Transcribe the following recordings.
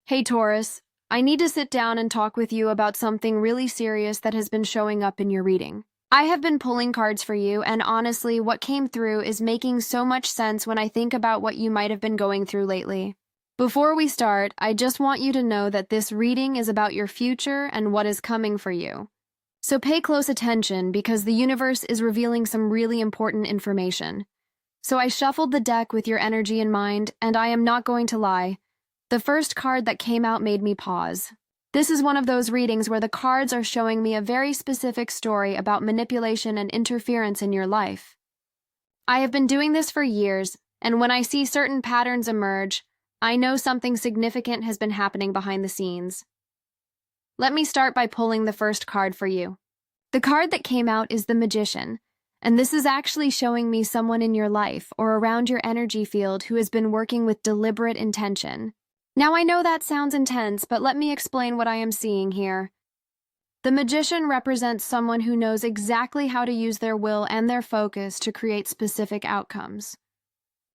Hey Taurus, I need to sit down and talk with you about something really serious that has been showing up in your reading. I have been pulling cards for you, and honestly, what came through is making so much sense when I think about what you might have been going through lately. Before we start, I just want you to know that this reading is about your future and what is coming for you. So pay close attention because the universe is revealing some really important information. So I shuffled the deck with your energy in mind, and I am not going to lie. The first card that came out made me pause. This is one of those readings where the cards are showing me a very specific story about manipulation and interference in your life. I have been doing this for years, and when I see certain patterns emerge, I know something significant has been happening behind the scenes. Let me start by pulling the first card for you. The card that came out is the Magician, and this is actually showing me someone in your life or around your energy field who has been working with deliberate intention. Now, I know that sounds intense, but let me explain what I am seeing here. The Magician represents someone who knows exactly how to use their will and their focus to create specific outcomes.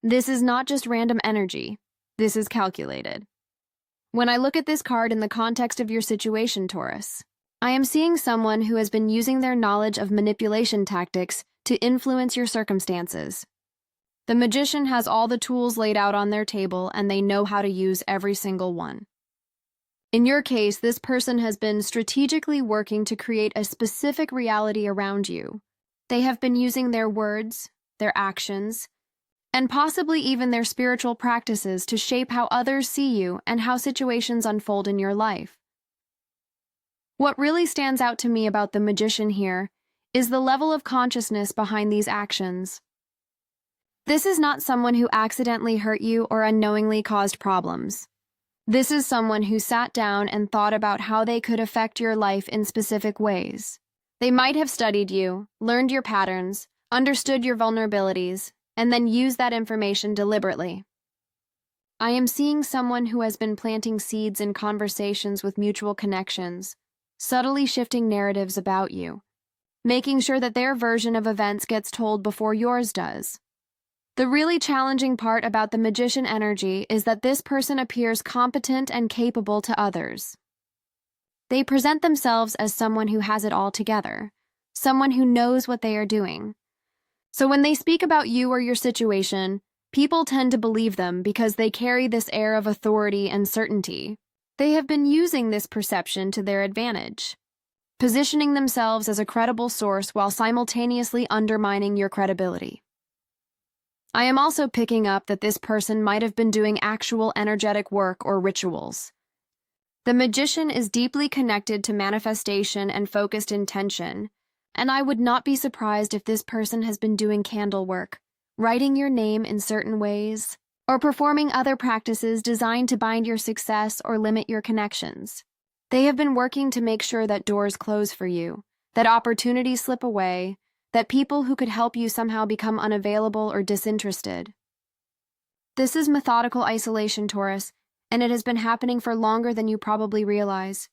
This is not just random energy. This is calculated. When I look at this card in the context of your situation, Taurus, I am seeing someone who has been using their knowledge of manipulation tactics to influence your circumstances. The Magician has all the tools laid out on their table, and they know how to use every single one. In your case, this person has been strategically working to create a specific reality around you. They have been using their words, their actions, and possibly even their spiritual practices to shape how others see you and how situations unfold in your life. What really stands out to me about the Magician here is the level of consciousness behind these actions. This is not someone who accidentally hurt you or unknowingly caused problems. This is someone who sat down and thought about how they could affect your life in specific ways. They might have studied you, learned your patterns, understood your vulnerabilities, and then used that information deliberately. I am seeing someone who has been planting seeds in conversations with mutual connections, subtly shifting narratives about you, making sure that their version of events gets told before yours does. The really challenging part about the Magician energy is that this person appears competent and capable to others. They present themselves as someone who has it all together, someone who knows what they are doing. So when they speak about you or your situation, people tend to believe them because they carry this air of authority and certainty. They have been using this perception to their advantage, positioning themselves as a credible source while simultaneously undermining your credibility. I am also picking up that this person might have been doing actual energetic work or rituals. The Magician is deeply connected to manifestation and focused intention, and I would not be surprised if this person has been doing candle work, writing your name in certain ways, or performing other practices designed to bind your success or limit your connections. They have been working to make sure that doors close for you, that opportunities slip away, that people who could help you somehow become unavailable or disinterested. This is methodical isolation, Taurus, and it has been happening for longer than you probably realize.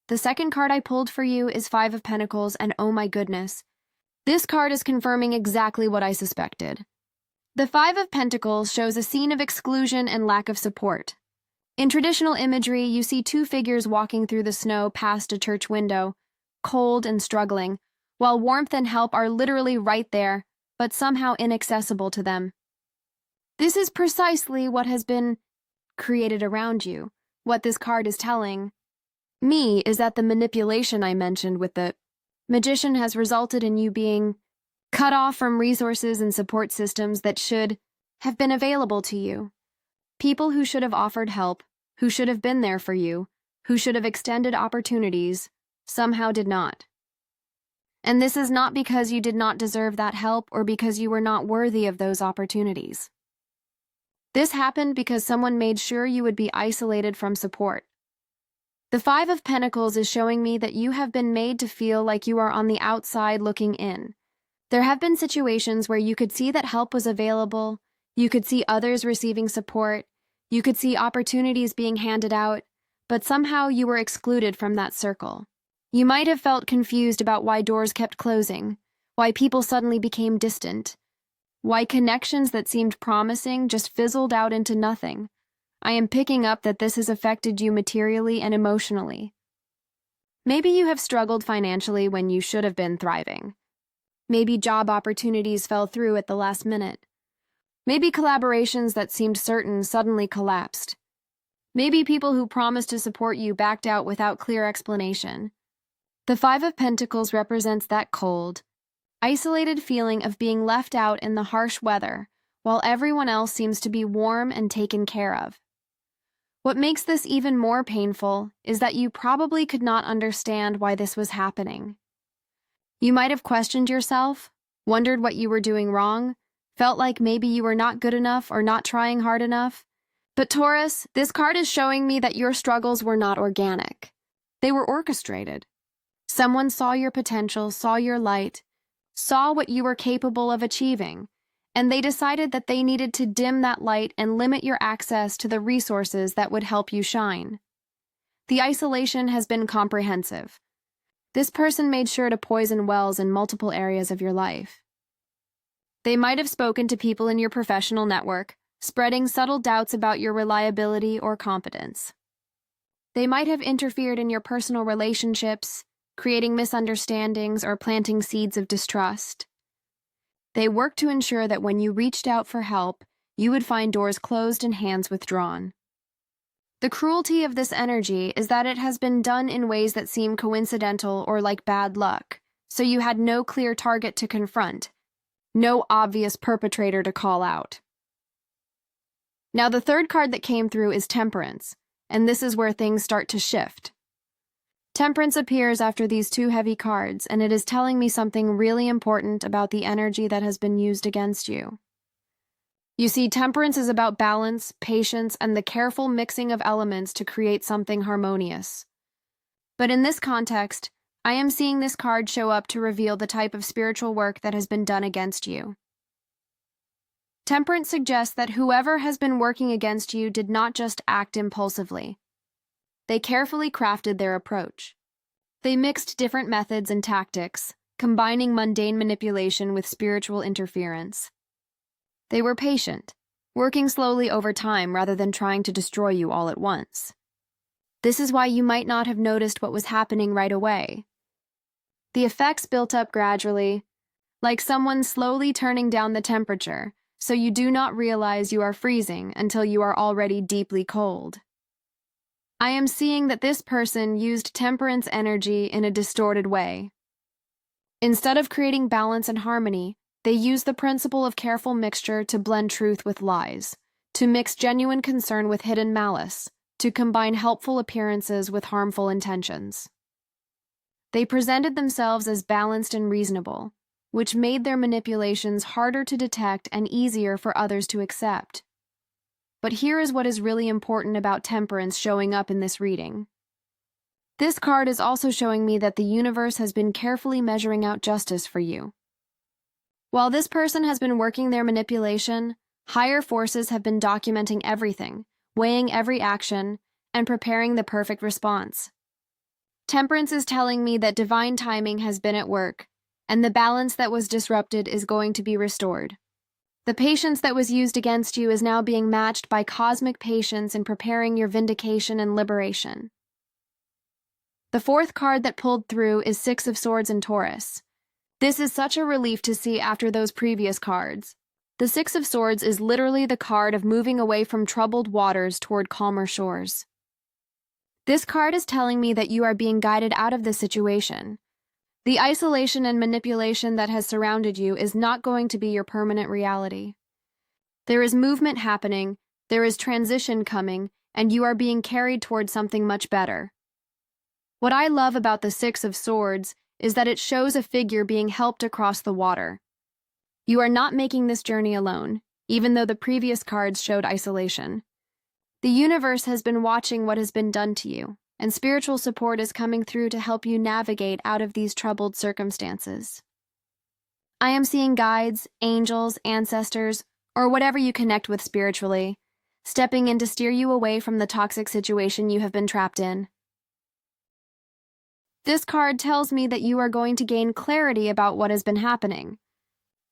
The second card I pulled for you is Five of Pentacles, and oh my goodness, this card is confirming exactly what I suspected. The Five of Pentacles shows a scene of exclusion and lack of support. In traditional imagery, you see two figures walking through the snow past a church window, cold and struggling, while warmth and help are literally right there, but somehow inaccessible to them. This is precisely what has been created around you. What this card is telling me is that the manipulation I mentioned with the Magician has resulted in you being cut off from resources and support systems that should have been available to you. People who should have offered help, who should have been there for you, who should have extended opportunities, somehow did not. And this is not because you did not deserve that help or because you were not worthy of those opportunities. This happened because someone made sure you would be isolated from support. The Five of Pentacles is showing me that you have been made to feel like you are on the outside looking in. There have been situations where you could see that help was available, you could see others receiving support, you could see opportunities being handed out, but somehow you were excluded from that circle. You might have felt confused about why doors kept closing, why people suddenly became distant, why connections that seemed promising just fizzled out into nothing, I am picking up that this has affected you materially and emotionally. Maybe you have struggled financially when you should have been thriving. Maybe job opportunities fell through at the last minute. Maybe collaborations that seemed certain suddenly collapsed. Maybe people who promised to support you backed out without clear explanation. The Five of Pentacles represents that cold, isolated feeling of being left out in the harsh weather, while everyone else seems to be warm and taken care of. What makes this even more painful is that you probably could not understand why this was happening. You might have questioned yourself, wondered what you were doing wrong, felt like maybe you were not good enough or not trying hard enough. But Taurus, this card is showing me that your struggles were not organic. They were orchestrated. Someone saw your potential, saw your light, saw what you were capable of achieving, and they decided that they needed to dim that light and limit your access to the resources that would help you shine. The isolation has been comprehensive. This person made sure to poison wells in multiple areas of your life. They might have spoken to people in your professional network, spreading subtle doubts about your reliability or competence. They might have interfered in your personal relationships, creating misunderstandings or planting seeds of distrust. They worked to ensure that when you reached out for help, you would find doors closed and hands withdrawn. The cruelty of this energy is that it has been done in ways that seem coincidental or like bad luck, so you had no clear target to confront, no obvious perpetrator to call out. Now, the third card that came through is Temperance, and this is where things start to shift. Temperance appears after these two heavy cards, and it is telling me something really important about the energy that has been used against you. You see, Temperance is about balance, patience, and the careful mixing of elements to create something harmonious. But in this context, I am seeing this card show up to reveal the type of spiritual work that has been done against you. Temperance suggests that whoever has been working against you did not just act impulsively. They carefully crafted their approach. They mixed different methods and tactics, combining mundane manipulation with spiritual interference. They were patient, working slowly over time rather than trying to destroy you all at once. This is why you might not have noticed what was happening right away. The effects built up gradually, like someone slowly turning down the temperature, so you do not realize you are freezing until you are already deeply cold. I am seeing that this person used Temperance energy in a distorted way. Instead of creating balance and harmony, they used the principle of careful mixture to blend truth with lies, to mix genuine concern with hidden malice, to combine helpful appearances with harmful intentions. They presented themselves as balanced and reasonable, which made their manipulations harder to detect and easier for others to accept. But here is what is really important about Temperance showing up in this reading. This card is also showing me that the universe has been carefully measuring out justice for you. While this person has been working their manipulation, higher forces have been documenting everything, weighing every action, and preparing the perfect response. Temperance is telling me that divine timing has been at work, and the balance that was disrupted is going to be restored. The patience that was used against you is now being matched by cosmic patience in preparing your vindication and liberation. The fourth card that pulled through is Six of Swords in Taurus. This is such a relief to see after those previous cards. The Six of Swords is literally the card of moving away from troubled waters toward calmer shores. This card is telling me that you are being guided out of this situation. The isolation and manipulation that has surrounded you is not going to be your permanent reality. There is movement happening, there is transition coming, and you are being carried towards something much better. What I love about the Six of Swords is that it shows a figure being helped across the water. You are not making this journey alone, even though the previous cards showed isolation. The universe has been watching what has been done to you, and spiritual support is coming through to help you navigate out of these troubled circumstances. I am seeing guides, angels, ancestors, or whatever you connect with spiritually, stepping in to steer you away from the toxic situation you have been trapped in. This card tells me that you are going to gain clarity about what has been happening.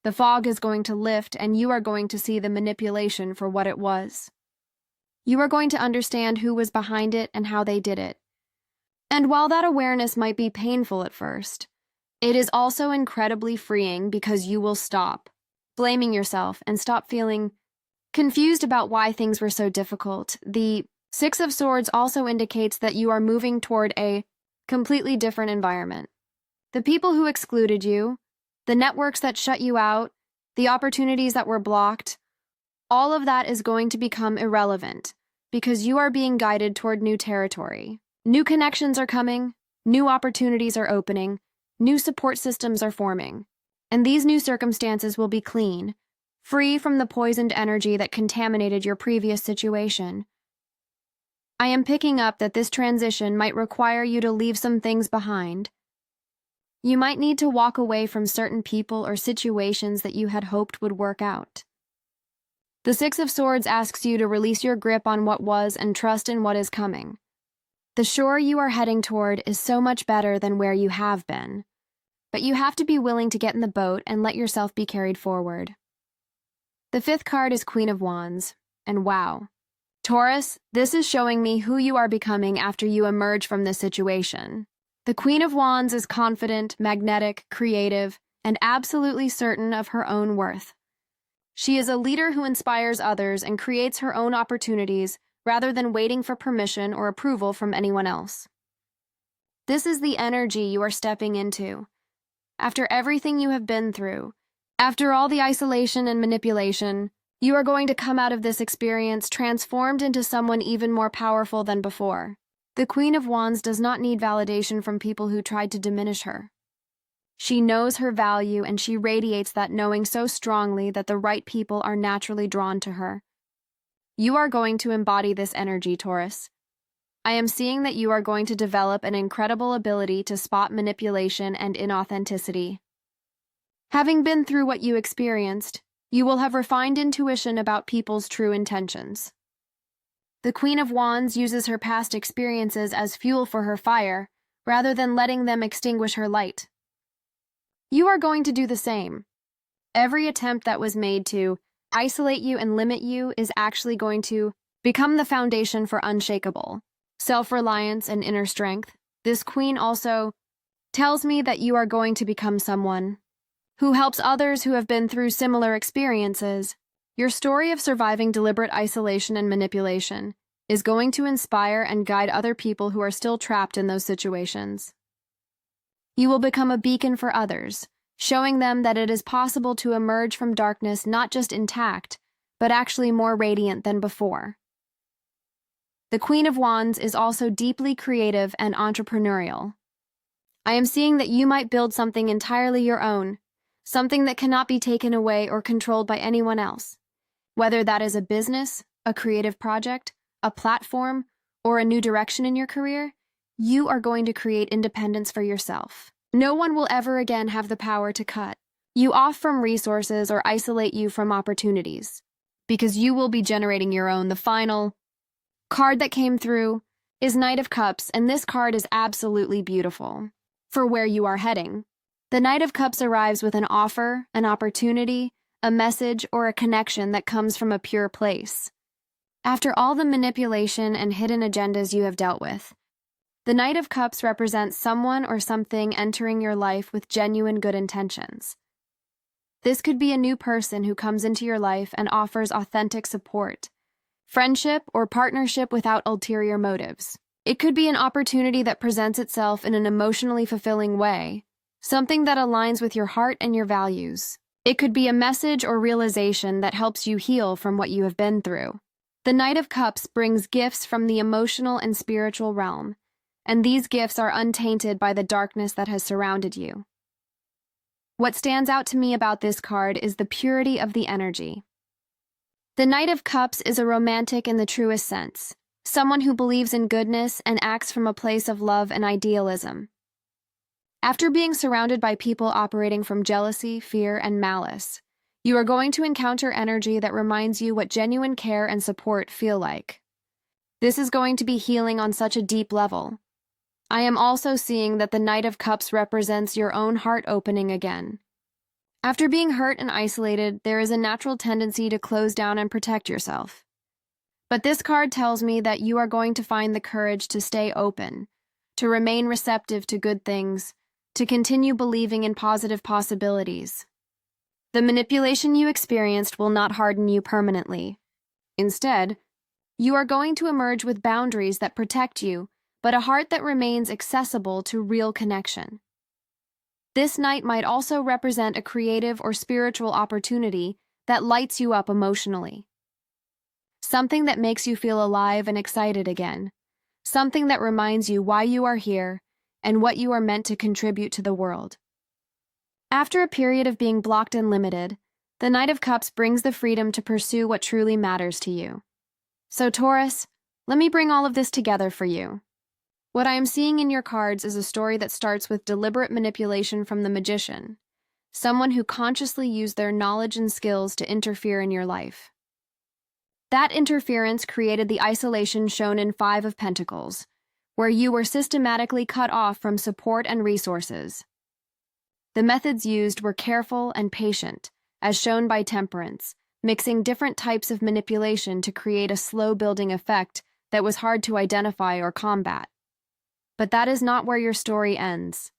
The fog is going to lift, and you are going to see the manipulation for what it was. You are going to understand who was behind it and how they did it. And while that awareness might be painful at first, it is also incredibly freeing because you will stop blaming yourself and stop feeling confused about why things were so difficult. The Six of Swords also indicates that you are moving toward a completely different environment. The people who excluded you, the networks that shut you out, the opportunities that were blocked, all of that is going to become irrelevant because you are being guided toward new territory. New connections are coming, new opportunities are opening, new support systems are forming, and these new circumstances will be clean, free from the poisoned energy that contaminated your previous situation. I am picking up that this transition might require you to leave some things behind. You might need to walk away from certain people or situations that you had hoped would work out. The Six of Swords asks you to release your grip on what was and trust in what is coming. The shore you are heading toward is so much better than where you have been, but you have to be willing to get in the boat and let yourself be carried forward. The fifth card is Queen of Wands, and wow. Taurus, this is showing me who you are becoming after you emerge from this situation. The Queen of Wands is confident, magnetic, creative, and absolutely certain of her own worth. She is a leader who inspires others and creates her own opportunities rather than waiting for permission or approval from anyone else. This is the energy you are stepping into. After everything you have been through, after all the isolation and manipulation, you are going to come out of this experience transformed into someone even more powerful than before. The Queen of Wands does not need validation from people who tried to diminish her. She knows her value and she radiates that knowing so strongly that the right people are naturally drawn to her. You are going to embody this energy, Taurus. I am seeing that you are going to develop an incredible ability to spot manipulation and inauthenticity. Having been through what you experienced, you will have refined intuition about people's true intentions. The Queen of Wands uses her past experiences as fuel for her fire, rather than letting them extinguish her light. You are going to do the same. Every attempt that was made to isolate you and limit you is actually going to become the foundation for unshakable self-reliance and inner strength. This queen also tells me that you are going to become someone who helps others who have been through similar experiences. Your story of surviving deliberate isolation and manipulation is going to inspire and guide other people who are still trapped in those situations. You will become a beacon for others, showing them that it is possible to emerge from darkness not just intact, but actually more radiant than before. The Queen of Wands is also deeply creative and entrepreneurial. I am seeing that you might build something entirely your own, something that cannot be taken away or controlled by anyone else. Whether that is a business, a creative project, a platform, or a new direction in your career, you are going to create independence for yourself. No one will ever again have the power to cut you off from resources or isolate you from opportunities, because you will be generating your own. The final card that came through is Knight of Cups, and this card is absolutely beautiful for where you are heading. The Knight of Cups arrives with an offer, an opportunity, a message, or a connection that comes from a pure place. After all the manipulation and hidden agendas you have dealt with, the Knight of Cups represents someone or something entering your life with genuine good intentions. This could be a new person who comes into your life and offers authentic support, friendship, or partnership without ulterior motives. It could be an opportunity that presents itself in an emotionally fulfilling way, something that aligns with your heart and your values. It could be a message or realization that helps you heal from what you have been through. The Knight of Cups brings gifts from the emotional and spiritual realm, and these gifts are untainted by the darkness that has surrounded you. What stands out to me about this card is the purity of the energy. The Knight of Cups is a romantic in the truest sense, someone who believes in goodness and acts from a place of love and idealism. After being surrounded by people operating from jealousy, fear, and malice, you are going to encounter energy that reminds you what genuine care and support feel like. This is going to be healing on such a deep level. I am also seeing that the Knight of Cups represents your own heart opening again. After being hurt and isolated, there is a natural tendency to close down and protect yourself. But this card tells me that you are going to find the courage to stay open, to remain receptive to good things, to continue believing in positive possibilities. The manipulation you experienced will not harden you permanently. Instead, you are going to emerge with boundaries that protect you, but a heart that remains accessible to real connection. This night might also represent a creative or spiritual opportunity that lights you up emotionally. Something that makes you feel alive and excited again. Something that reminds you why you are here and what you are meant to contribute to the world. After a period of being blocked and limited, the Knight of Cups brings the freedom to pursue what truly matters to you. So Taurus, let me bring all of this together for you. What I am seeing in your cards is a story that starts with deliberate manipulation from the Magician, someone who consciously used their knowledge and skills to interfere in your life. That interference created the isolation shown in Five of Pentacles, where you were systematically cut off from support and resources. The methods used were careful and patient, as shown by Temperance, mixing different types of manipulation to create a slow-building effect that was hard to identify or combat. But that is not where your story ends.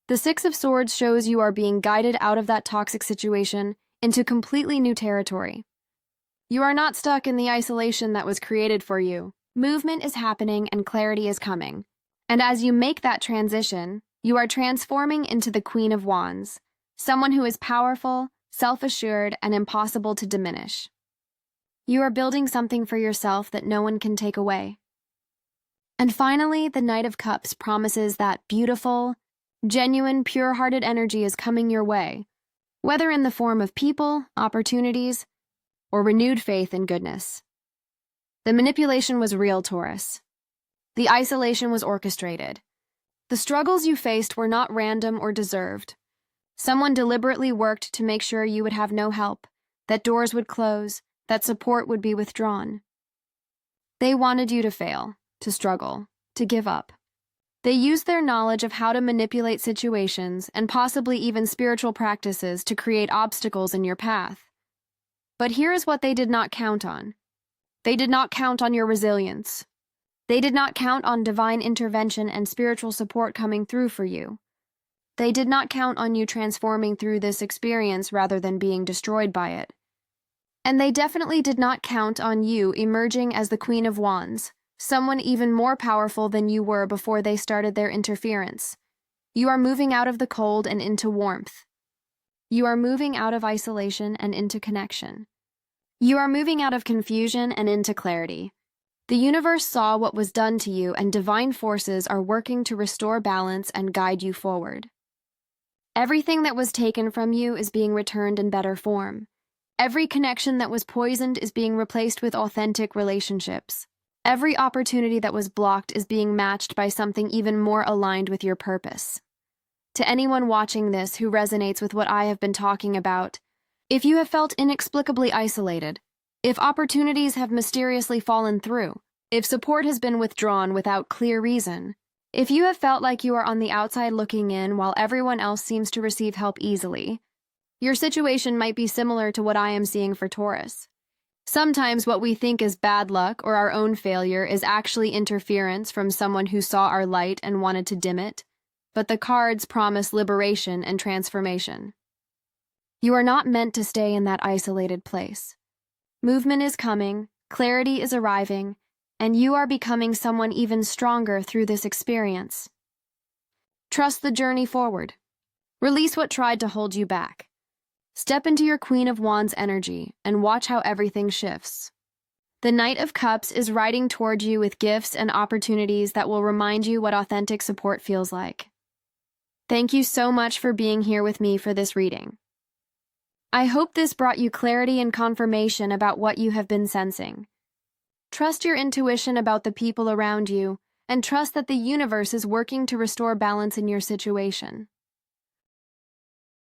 The Six of Swords shows you are being guided out of that toxic situation into completely new territory. You are not stuck in the isolation that was created for you. Movement is happening and clarity is coming. And as you make that transition, you are transforming into the Queen of Wands, someone who is powerful, self-assured, and impossible to diminish. You are building something for yourself that no one can take away. And finally, the Knight of Cups promises that beautiful, genuine, pure-hearted energy is coming your way, whether in the form of people, opportunities, or renewed faith in goodness. The manipulation was real, Taurus. The isolation was orchestrated. The struggles you faced were not random or deserved. Someone deliberately worked to make sure you would have no help, that doors would close, that support would be withdrawn. They wanted you to fail, to struggle, to give up. They used their knowledge of how to manipulate situations and possibly even spiritual practices to create obstacles in your path. But here is what they did not count on. They did not count on your resilience. They did not count on divine intervention and spiritual support coming through for you. They did not count on you transforming through this experience rather than being destroyed by it. And they definitely did not count on you emerging as the Queen of Wands, someone even more powerful than you were before they started their interference. You are moving out of the cold and into warmth. You are moving out of isolation and into connection. You are moving out of confusion and into clarity. The universe saw what was done to you, and divine forces are working to restore balance and guide you forward. Everything that was taken from you is being returned in better form. Every connection that was poisoned is being replaced with authentic relationships. Every opportunity that was blocked is being matched by something even more aligned with your purpose. To anyone watching this who resonates with what I have been talking about, if you have felt inexplicably isolated, if opportunities have mysteriously fallen through, if support has been withdrawn without clear reason, if you have felt like you are on the outside looking in while everyone else seems to receive help easily, your situation might be similar to what I am seeing for Taurus. Sometimes what we think is bad luck or our own failure is actually interference from someone who saw our light and wanted to dim it, but the cards promise liberation and transformation. You are not meant to stay in that isolated place. Movement is coming, clarity is arriving, and you are becoming someone even stronger through this experience. Trust the journey forward. Release what tried to hold you back. Step into your Queen of Wands energy and watch how everything shifts. The Knight of Cups is riding toward you with gifts and opportunities that will remind you what authentic support feels like. Thank you so much for being here with me for this reading. I hope this brought you clarity and confirmation about what you have been sensing. Trust your intuition about the people around you, and trust that the universe is working to restore balance in your situation.